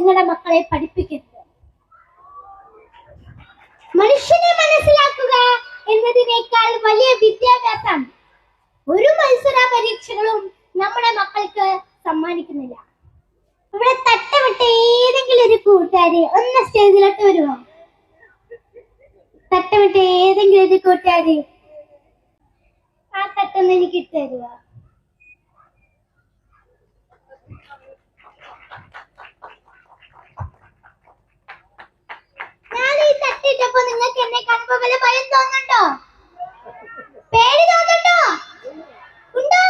നിങ്ങളുടെ മക്കളെ പഠിപ്പിക്കരുത്. മനുഷ്യനെ മനസ്സിലാക്കുക എന്നതിനേക്കാൾ വലിയ വിദ്യാഭ്യാസം ഒരു മത്സര പരീക്ഷകളും നമ്മുടെ മക്കൾക്ക് സമ്മാനിക്കുന്നില്ല. ഇവിടെ തട്ടമിട്ട ഏതെങ്കിലും ഒരു കൂട്ടുകാരി ഒന്ന് സ്റ്റേജിലോട്ട് വരുമോ? തട്ടമിട്ട ഏതെങ്കിലും ഒരു കൂട്ടുകാരി ആ തട്ടൊന്ന് എനിക്ക് ഇട്ട് തരുമോ? ഞാൻ ഈ തട്ടിട്ടപ്പോ നിങ്ങൾക്ക് എന്നെ കാണുമ്പോ വല്ല ഭയം തോന്നുന്നുണ്ടോ? പേടി തോന്നുന്നുണ്ടോ? ഉണ്ടോ?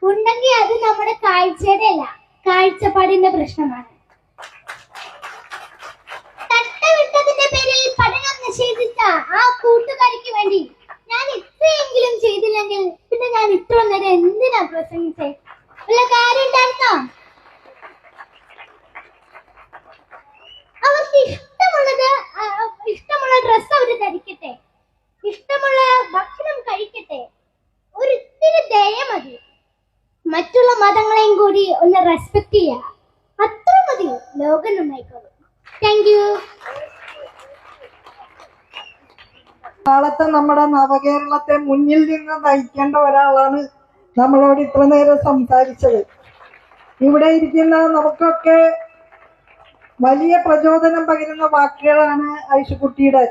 ഉണ്ടെങ്കിൽ അത് നമ്മുടെ കാഴ്ചയുടെ അല്ല, കാഴ്ചപ്പാടിന്റെ പ്രശ്നമാണ്. തട്ടമിട്ടതിന്റെ പേരിൽ പഠനം നിഷേധിച്ച ആ കൂട്ടുകാരിക്ക് വേണ്ടി ഞാൻ ഇത്രയെങ്കിലും ചെയ്തില്ലെങ്കിൽ പിന്നെ ഞാൻ ഇത്ര നേരം എന്തിനാ പ്രസംഗിച്ചേ? വല്ല കാര്യം ഉണ്ടായിരുന്നോ? അവർക്ക് ഇഷ്ടമുള്ള ഡ്രസ്സ് അവര് ധരിക്കട്ടെ, ഇഷ്ടമുള്ള ഭക്ഷണം കഴിക്കട്ടെ, ഒരിത്തിരി ദയ മതി. മറ്റുള്ള മതങ്ങളെയും കൂടി ഒന്ന് റെസ്പെക്ട് ചെയ്യുക, അത്ര മതി. ലോകം നന്നായിക്കോളും. Thank you. നാളത്തെ നമ്മുടെ നവകേരളത്തെ മുന്നിൽ നിന്ന് നയിക്കേണ്ട ഒരാളാണ് നമ്മളോട് ഇത്ര നേരം സംസാരിച്ചത്. ഇവിടെ ഇരിക്കുന്ന നമുക്കൊക്കെ വലിയ പ്രചോദനം പകരുന്ന വാക്കുകളാണ് ഐഷുക്കുട്ടിയുടെ.